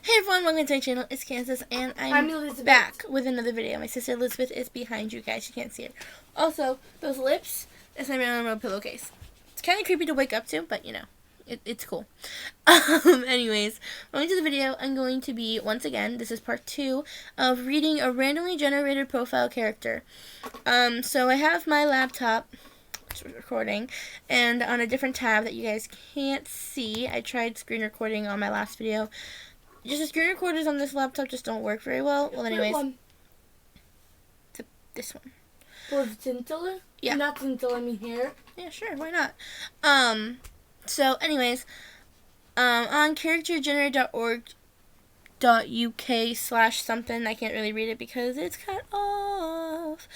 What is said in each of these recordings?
Hey everyone, welcome to my channel. It's Kansas, and I'm Elizabeth. back with another video. My sister Elizabeth is behind you guys. You can't see her. Also, those lips, that's my Marilyn pillowcase. It's kind of creepy to wake up to, but you know, it's cool. Anyways, going to the video, I'm going to be, once again, this is part 2 of reading a randomly generated profile character. So I have my laptop recording, and on a different tab that you guys can't see. I tried screen recording on my last video. Just the screen recorders on this laptop just don't work very well. Well, anyways, this one. For the Tintilla? Yeah. Not Tintilla, I mean hair. Yeah, sure, why not? So anyways, on charactergenerator.org.uk/something, I can't really read it because it's cut off.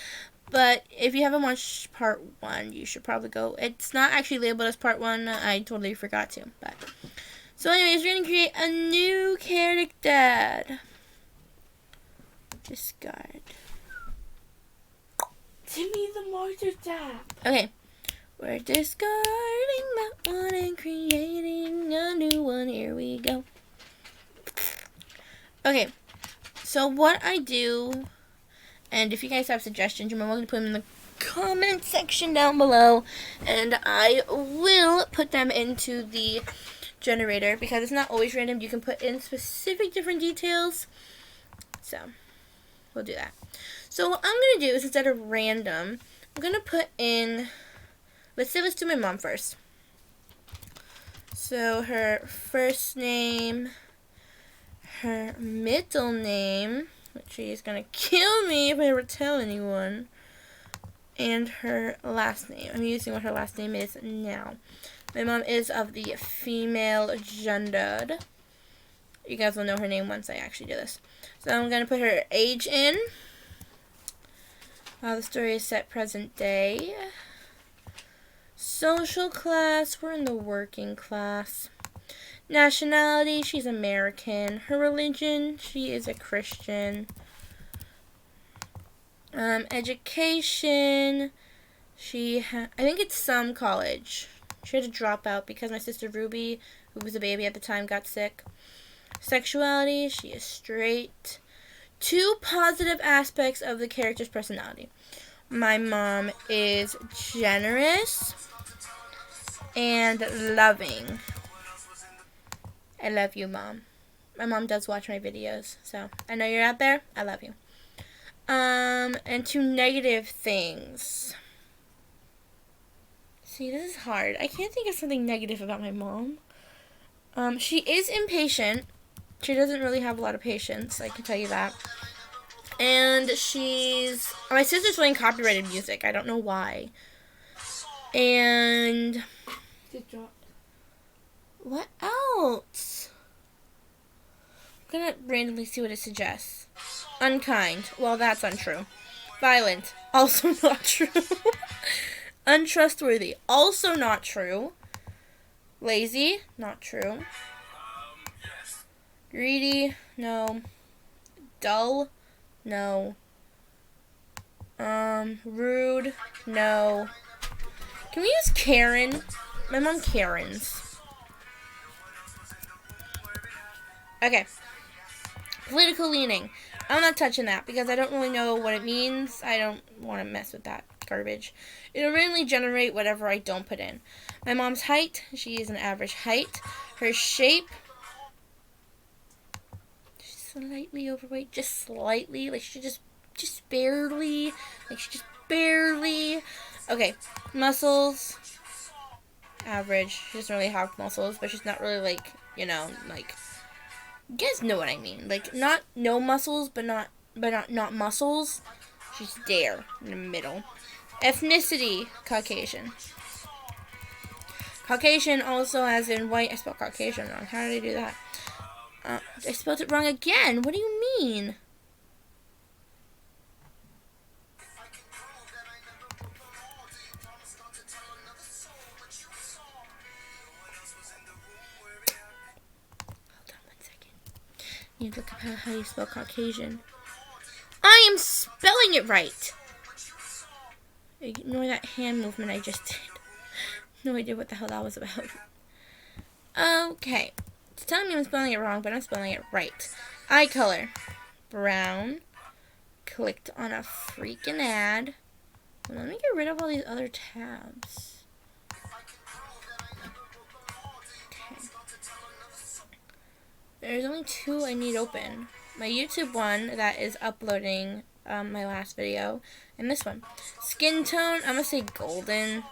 But if you haven't watched part 1, you should probably go. It's not actually labeled as part 1. I totally forgot to, but. So anyways, we're going to create a new character. Discard. Timmy the Martyr tab. Okay. We're discarding that one and creating a new one. Here we go. Okay. So what I do, and if you guys have suggestions, you're welcome to put them in the comment section down below. And I will put them into the generator because it's not always random. You can put in specific different details, so we'll do that. So what I'm gonna do is, instead of random, I'm gonna put in, let's do my mom first. So her first name, her middle name, which she's gonna kill me if I ever tell anyone, and her last name. I'm using what her last name is now. My mom is of the female gendered. You guys will know her name once I actually do this. So I'm going to put her age in. The story is set present day. Social class, we're in the working class. Nationality, she's American. Her religion, she is a Christian. Education, I think it's some college. She had to drop out because my sister Ruby, who was a baby at the time, got sick. Sexuality, she is straight. 2 positive aspects of the character's personality. My mom is generous and loving. I love you, Mom. My mom does watch my videos, so I know you're out there. I love you. And 2 negative things. See, this is hard. I can't think of something negative about my mom. She is impatient. She doesn't really have a lot of patience, I can tell you that. And my sister's playing copyrighted music. I don't know why. And what else? I'm gonna randomly see what it suggests. Unkind. Well, that's untrue. Violent. Also not true. Untrustworthy, also not true. Lazy, not true. Greedy, no. Dull, no. Rude, no. Can we use Karen? My mom Karens. Okay. Political leaning. I'm not touching that because I don't really know what it means. I don't want to mess with that garbage. It'll randomly generate whatever I don't put in. My mom's height, she is an average height. Her shape, she's slightly overweight, just slightly, like she just barely, okay. Muscles, average. She doesn't really have muscles, but she's not really like, you know, like, you guys know what I mean, like, not no muscles, but not muscles. She's there in the middle. Ethnicity, Caucasian. Caucasian also as in white. I spelled Caucasian wrong. How did I do that? I spelled it wrong again. What do you mean? Hold on 1 second. You need to look up how you spell Caucasian. I am spelling it right. Ignore that hand movement I just did. No idea what the hell that was about. Okay. It's telling me I'm spelling it wrong, but I'm spelling it right. Eye color, brown. Clicked on a freaking ad. Well, let me get rid of all these other tabs. Okay. There's only 2 I need open. My YouTube one that is uploading my last video, and this one. Skin tone, I'm gonna say golden.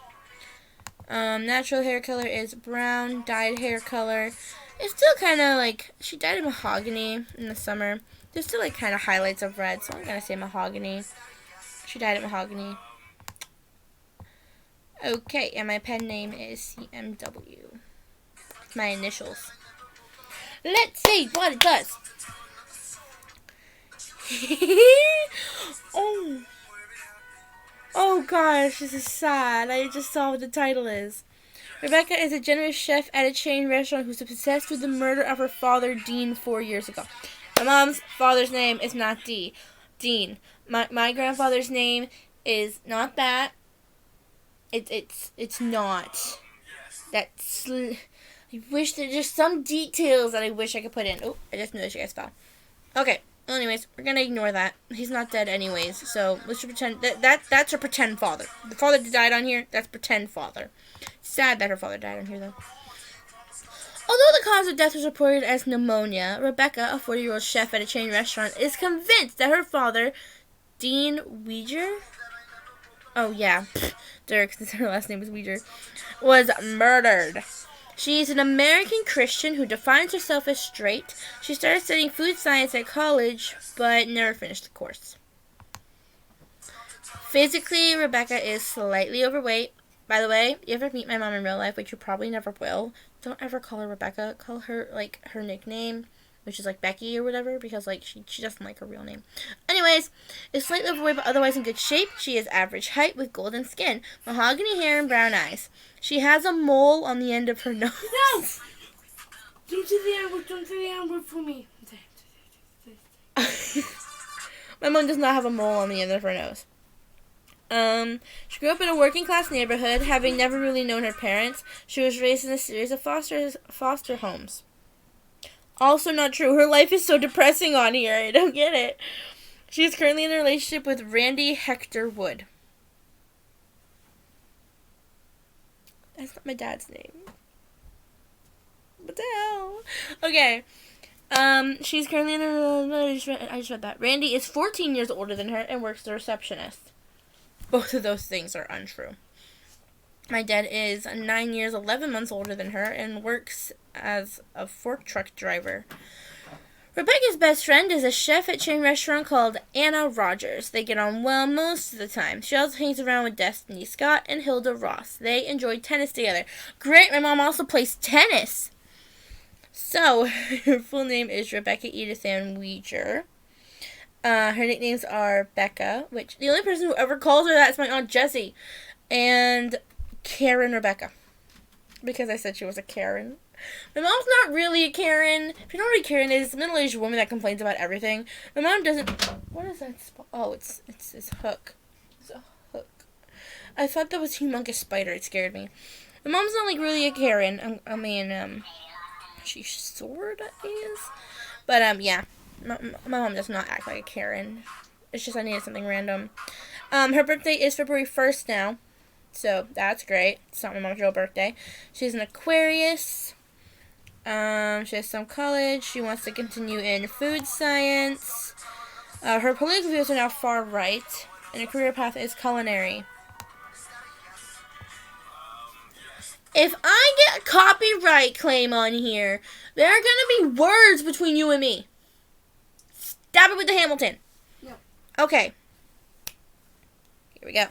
Natural hair color is brown. Dyed hair color, it's still kind of like, she dyed it mahogany in the summer. There's still like kind of highlights of red, so I'm gonna say mahogany. She dyed it mahogany. Okay, and my pen name is CMW. My initials. Let's see what it does. Oh. Oh gosh, this is sad. I just saw what the title is. Rebecca is a generous chef at a chain restaurant who's obsessed with the murder of her father, Dean, 4 years ago. My mom's father's name is not Dean. My grandfather's name is not that. It's not. That's. I wish there's just some details that I wish I could put in. Oh, I just noticed you guys fell. Okay. Well, anyways, we're gonna ignore that. He's not dead anyways, so let's just pretend that's her pretend father. The father that died on here, that's pretend father. Sad that her father died on here, though. Although the cause of death was reported as pneumonia, Rebecca, a 40-year-old chef at a chain restaurant, is convinced that her father, Dean Weger, oh yeah, Dirk, since her last name is Weger, was murdered. She's an American Christian who defines herself as straight. She started studying food science at college, but never finished the course. Physically, Rebecca is slightly overweight. By the way, you ever meet my mom in real life, which you probably never will, don't ever call her Rebecca. Call her, like, her nickname, which is, like, Becky or whatever, because, like, she doesn't like her real name. Anyways, is slightly overweight but otherwise in good shape. She is average height with golden skin, mahogany hair, and brown eyes. She has a mole on the end of her nose. No! Don't say the N-word. Don't say the N-word for me. My mom does not have a mole on the end of her nose. She grew up in a working-class neighborhood, having never really known her parents. She was raised in a series of foster homes. Also not true. Her life is so depressing on here. I don't get it. She is currently in a relationship with Randy Hector Wood. That's not my dad's name. What the hell? Okay. She's currently in a... I just read that. Randy is 14 years older than her and works as a receptionist. Both of those things are untrue. My dad is 9 years, 11 months older than her and works as a fork truck driver. Rebecca's best friend is a chef at a chain restaurant called Anna Rogers. They get on well most of the time. She also hangs around with Destiny Scott and Hilda Ross. They enjoy tennis together. Great, my mom also plays tennis. So, her full name is Rebecca Edith Ann Weger. Her nicknames are Becca, which the only person who ever calls her that is my Aunt Jessie, and Karen Rebecca, because I said she was a Karen. My mom's not really a Karen. If you don't know what a Karen is, it's a middle-aged woman that complains about everything. My mom doesn't... What is that? Oh, it's hook. It's a hook. I thought that was a humongous spider. It scared me. My mom's not, like, really a Karen. I mean, she sort of is. But, yeah. My mom does not act like a Karen. It's just I needed something random. Her birthday is February 1st now. So, that's great. It's not my mom's real birthday. She's an Aquarius. She has some college. She wants to continue in food science. Her political views are now far right. And her career path is culinary. If I get a copyright claim on here, there are going to be words between you and me. Stab it with the Hamilton. No. Okay. Here we go.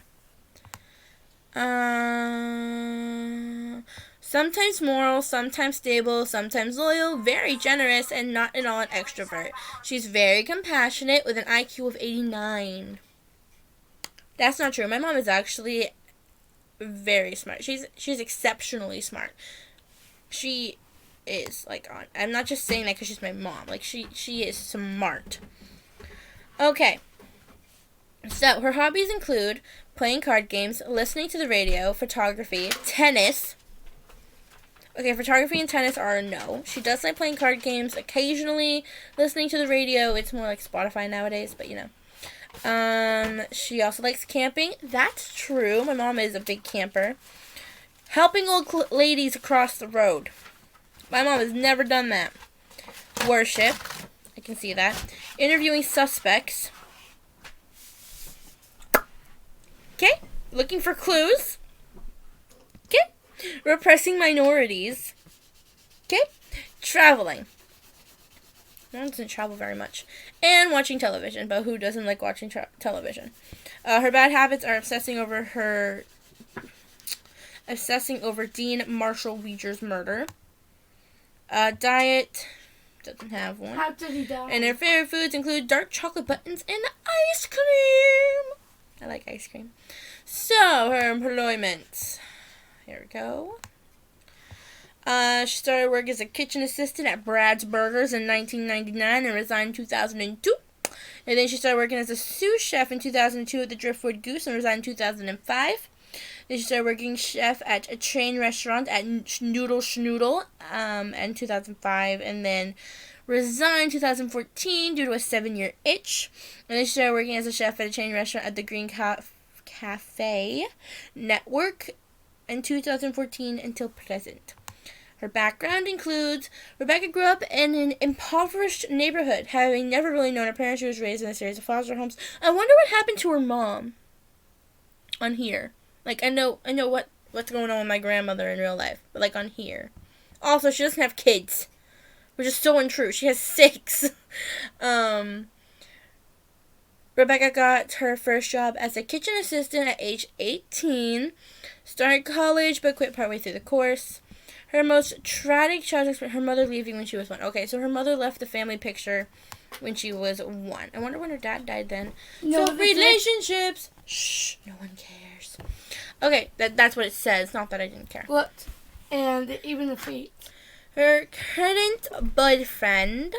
Sometimes moral, sometimes stable, sometimes loyal, very generous, and not at all an extrovert. She's very compassionate with an IQ of 89. That's not true. My mom is actually very smart. She's exceptionally smart. She is, like, I'm not just saying that because she's my mom. Like, she is smart. Okay. So, her hobbies include playing card games, listening to the radio, photography, tennis. Okay, photography and tennis are a no. She does like playing card games occasionally, listening to the radio. It's more like Spotify nowadays, but you know. She also likes camping. That's true. My mom is a big camper. Helping old ladies across the road. My mom has never done that. Worship. I can see that. Interviewing suspects. Okay. Looking for clues. Okay. Repressing minorities. Okay. Traveling. Mom doesn't travel very much. And watching television. But who doesn't like watching television? Her bad habits are obsessing over Dean Marshall Weger's murder. Diet. Doesn't have one. How did he die? And her favorite foods include dark chocolate buttons and ice cream. I like ice cream. So, her employment. Here we go. She started work as a kitchen assistant at Brad's Burgers in 1999 and resigned in 2002. And then she started working as a sous chef in 2002 at the Driftwood Goose and resigned in 2005. Then she started working chef at a chain restaurant at Noodle Schnoodle in 2005. And then resigned 2014 due to a 7-year itch. And then she started working as a chef at a chain restaurant at the Green Cafe Network in 2014 until present. Her background includes Rebecca grew up in an impoverished neighborhood, having never really known her parents. She was raised in a series of foster homes. I wonder what happened to her mom on here. Like, I know what's going on with my grandmother in real life, but like on here. Also, she doesn't have kids, which is so untrue. She has 6. Rebecca got her first job as a kitchen assistant at age 18. Started college, but quit partway through the course. Her most tragic childhood experience, her mother leaving when she was 1. Okay, so her mother left the family picture when she was 1. I wonder when her dad died then. No, so relationships. Shh, no one cares. Okay, that's what it says. Not that I didn't care. What? And even the feet. Her current boyfriend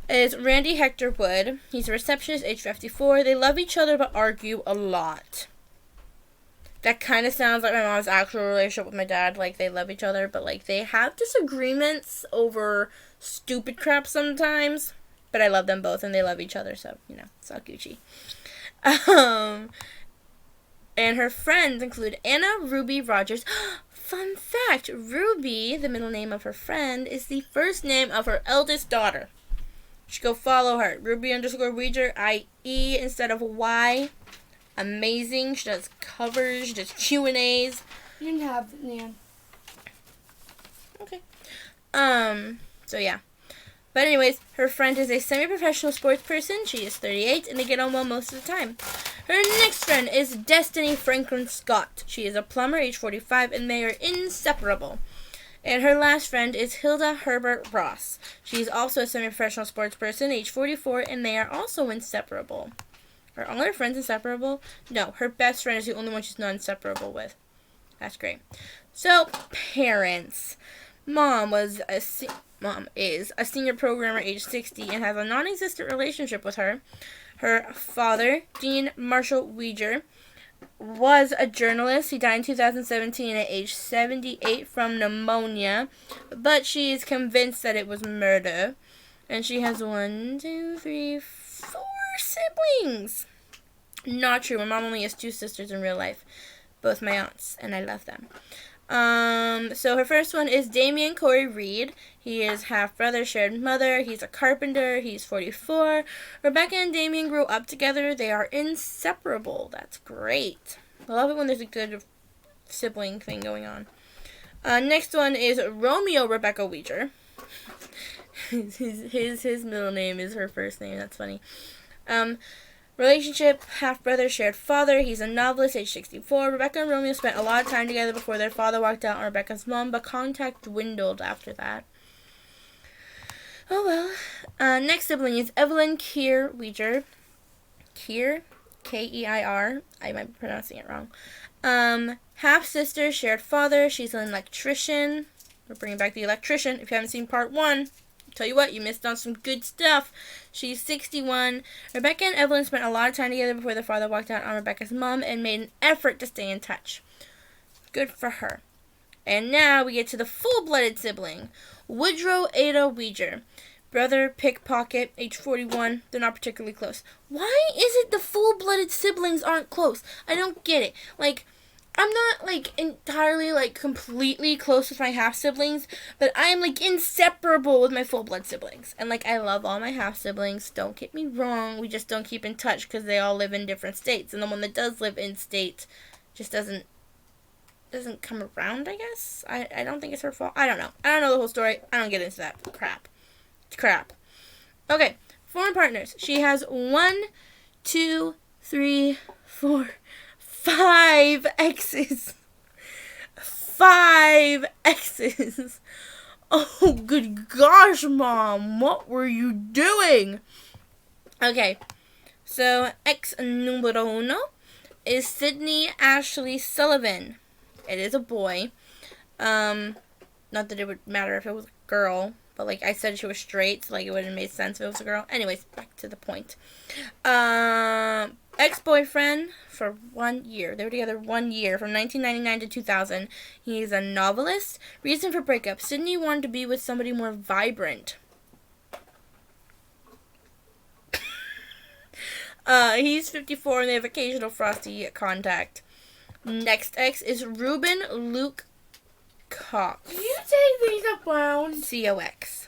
is Randy Hector Wood. He's a receptionist, age 54. They love each other but argue a lot. That kind of sounds like my mom's actual relationship with my dad. Like, they love each other, but, like, they have disagreements over stupid crap sometimes. But I love them both, and they love each other, so, you know, it's all Gucci. And her friends include Anna Ruby Rogers. Fun fact, Ruby, the middle name of her friend, is the first name of her eldest daughter. You should go follow her. Ruby_Weger, I-E instead of Y. Amazing. She does covers, she does Q&As. You can have it, Nan. Okay. So yeah. But anyways, her friend is a semi-professional sports person. She is 38, and they get on well most of the time. Her next friend is Destiny Franklin Scott. She is a plumber, age 45, and they are inseparable. And her last friend is Hilda Herbert Ross. She's also a semi-professional sports person, age 44, and they are also inseparable. Are all her friends inseparable? No, her best friend is the only one she's not inseparable with. That's great. So, parents. Mom is a senior programmer, age 60, and has a non-existent relationship with her. Her father, Dean Marshall Weger, was a journalist. He died in 2017 at age 78 from pneumonia, but she is convinced that it was murder. And she has 1, 2, 3, 4 siblings. Not true. My mom only has 2 sisters in real life. Both my aunts, and I love them. So her first one is Damian Corey Reed. He is half-brother, shared mother. He's a carpenter. He's 44. Rebecca and Damian grew up together. They are inseparable. That's great. I love it when there's a good sibling thing going on. Next one is Romeo Rebecca Weger. His middle name is her first name. That's funny. Relationship, half-brother, shared father. He's a novelist, age 64. Rebecca and Romeo spent a lot of time together before their father walked out on Rebecca's mom, but contact dwindled after that. Oh well. Next sibling is Evelyn Keir Weger. Keir? K-E-I-R. I might be pronouncing it wrong. Half-sister, shared father. She's an electrician. We're bringing back the electrician. If you haven't seen part 1, tell you what, you missed on some good stuff. She's 61. Rebecca and Evelyn spent a lot of time together before their father walked out on Rebecca's mom and made an effort to stay in touch. Good for her. And now we get to the full-blooded sibling. Woodrow Ada Weger. Brother, pickpocket, age 41. They're not particularly close. Why is it the full-blooded siblings aren't close? I don't get it. Like, I'm not, like, entirely, like, completely close with my half-siblings, but I am, like, inseparable with my full-blood siblings. And, like, I love all my half-siblings. Don't get me wrong. We just don't keep in touch because they all live in different states. And the one that does live in state just doesn't come around, I guess. I don't think it's her fault. I don't know. I don't know the whole story. I don't get into that crap. It's crap. Okay. Foreign partners. She has 1, 2, 3, 4, 5 exes. 5 exes. Oh, good gosh, Mom. What were you doing? Okay. So, ex numero uno is Sydney Ashley Sullivan. It is a boy. Not that it would matter if it was a girl, but like I said, she was straight, so like it wouldn't have made sense if it was a girl. Anyways, back to the point. Ex-boyfriend for 1 year. They were together 1 year, from 1999 to 2000. He's a novelist. Reason for breakup: Sydney wanted to be with somebody more vibrant. He's 54 and they have occasional frosty contact. Next ex is Ruben Luke Cox. Did you say these are brown? COX.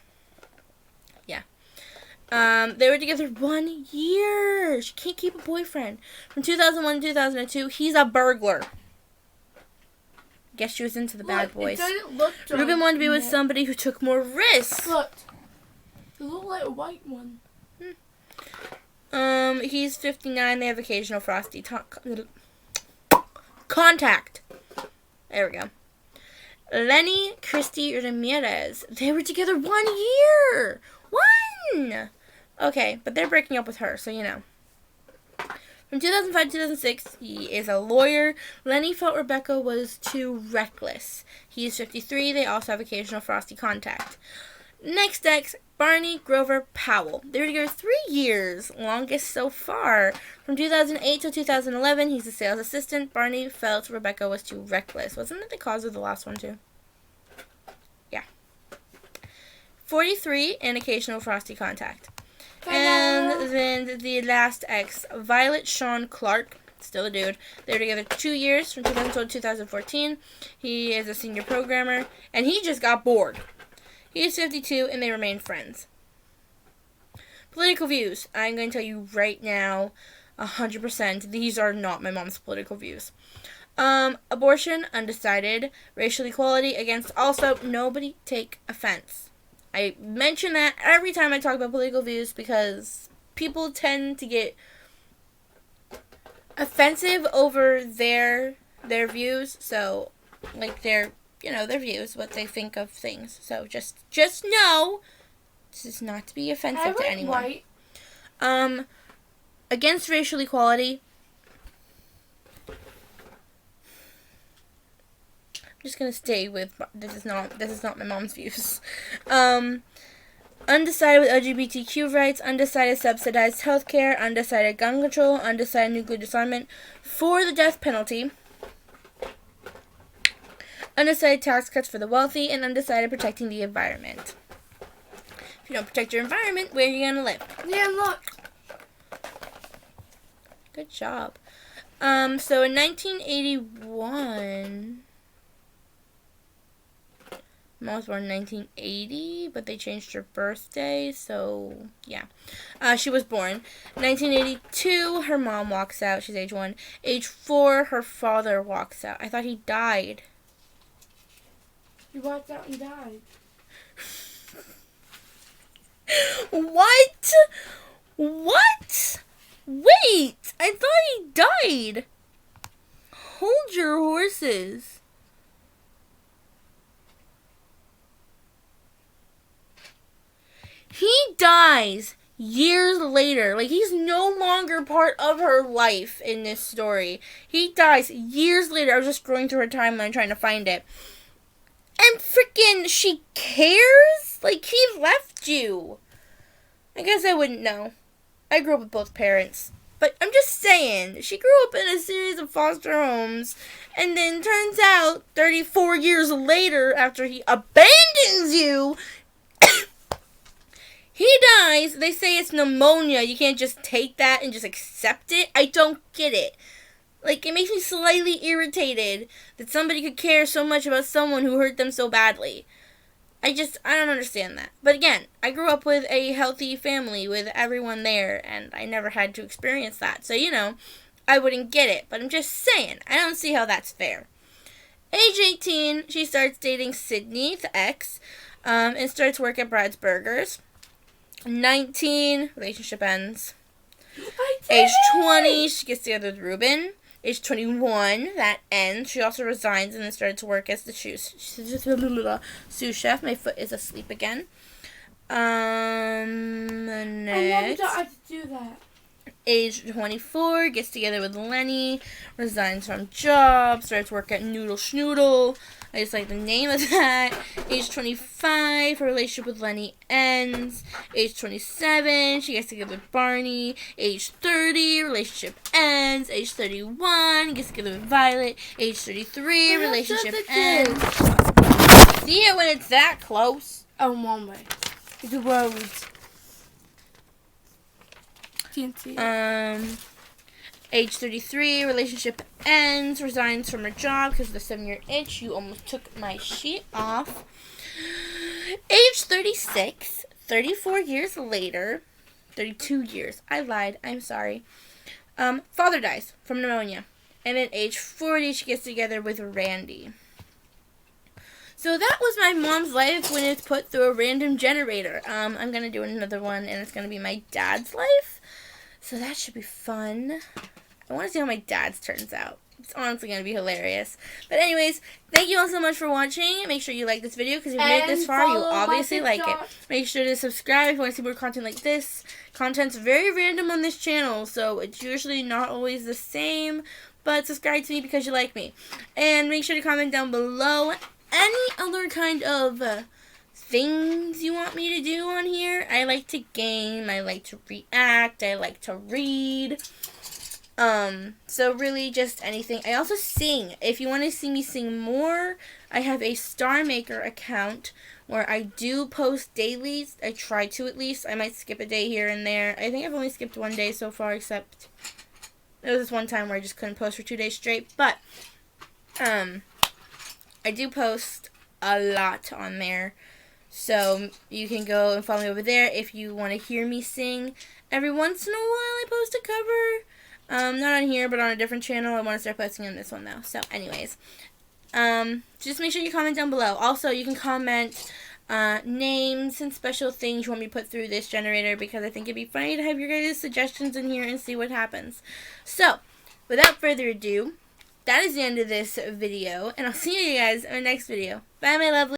Yeah. They were together 1 year. She can't keep a boyfriend. From 2001 to 2002, he's a burglar. Guess she was into the bad boys. It doesn't look dark. Ruben wanted to be with somebody who took more risks. Look. It looks like a white one. He's 59. They have occasional frosty contact. There we go. Lenny Christie Ramirez. They were together 1 year. 1. Okay, but they're breaking up with her, so you know. From 2005 to 2006, he is a lawyer. Lenny felt Rebecca was too reckless. He is 53. They also have occasional frosty contact. Next ex, Barney Grover Powell. They were together 3 years, longest so far. From 2008 to 2011, he's a sales assistant. Barney felt Rebecca was too reckless. Wasn't that the cause of the last one, too? Yeah. 43, and occasional frosty contact. And then the last ex, Violet Sean Clark. Still a dude. They were together 2 years, from 2012 to 2014. He is a senior programmer, and he just got bored. He is 52, and they remain friends. Political views. I'm going to tell you right now, 100%, these are not my mom's political views. Abortion, undecided. Racial equality, against. Also, nobody take offense. I mention that every time I talk about political views because people tend to get offensive over their views. So, like, their views, what they think of things. So just know, this is not to be offensive to anyone. White. Against racial equality. I'm just gonna stay with this is not my mom's views. Undecided with LGBTQ rights, undecided subsidized healthcare, undecided gun control, undecided nuclear disarmament, for the death penalty. Undecided tax cuts for the wealthy, and undecided protecting the environment. If you don't protect your environment, where are you going to live? Yeah, look. Good job. So in 1981, Mom was born in 1980, but they changed her birthday, so yeah. She was born. 1982, her mom walks out. She's age 1. Age 4, her father walks out. I thought he died. He walked out and died. What? What? Wait! I thought he died. Hold your horses. He dies years later. Like, he's no longer part of her life in this story. He dies years later. I was just scrolling through her timeline trying to find it. And freaking, she cares? Like, he left you. I guess I wouldn't know. I grew up with both parents. But I'm just saying, she grew up in a series of foster homes, and then turns out 34 years later, after he abandons you, he dies. They say it's pneumonia. You can't just take that and just accept it. I don't get it. Like, it makes me slightly irritated that somebody could care so much about someone who hurt them so badly. I don't understand that. But again, I grew up with a healthy family with everyone there, and I never had to experience that. So, I wouldn't get it. But I'm just saying, I don't see how that's fair. Age 18, she starts dating Sydney, the ex, and starts work at Brad's Burgers. 19, relationship ends. Age 20, she gets together with Ruben. Age 21, that ends. She also resigns and then started to work as the sous chef. My foot is asleep again. Next. I never thought I could do that. Age 24, gets together with Lenny, resigns from job, starts work at Noodle Schnoodle. I just like the name of that. Age 25, her relationship with Lenny ends. Age 27, she gets together with Barney. Age 30, relationship ends. Age 31, gets together with Violet. Age 33, relationship ends. See it when it's that close. Oh, Mama. The road. Age 33, relationship ends, resigns from her job because of the 7-year itch. You almost took my sheet off. Age 36, 34 years later, 32 years. I lied. I'm sorry. Father dies from pneumonia. And at age 40, she gets together with Randy. So that was my mom's life when it's put through a random generator. I'm going to do another one, and it's going to be my dad's life. So that should be fun. I want to see how my dad's turns out. It's honestly going to be hilarious. But anyways, thank you all so much for watching. Make sure you like this video because if you made it this far, you obviously like it. Make sure to subscribe if you want to see more content like this. Content's very random on this channel, so it's usually not always the same. But subscribe to me because you like me. And make sure to comment down below any other kind of things you want me to do on here. I like to game, I like to react, I like to read. So really just anything. I also sing. If you want to see me sing more, I have a Star Maker account where I do post daily. I try to at least. I might skip a day here and there. I think I've only skipped one day so far, except there was this one time where I just couldn't post for 2 days straight. But I do post a lot on there. So you can go and follow me over there if you want to hear me sing. Every once in a while I post a cover. Not on here, but on a different channel. I want to start posting on this one though. So anyways, just make sure you comment down below. Also, you can comment names and special things you want me to put through this generator because I think it'd be funny to have your guys' suggestions in here and see what happens. So, without further ado, that is the end of this video, and I'll see you guys in the next video. Bye, my lovely.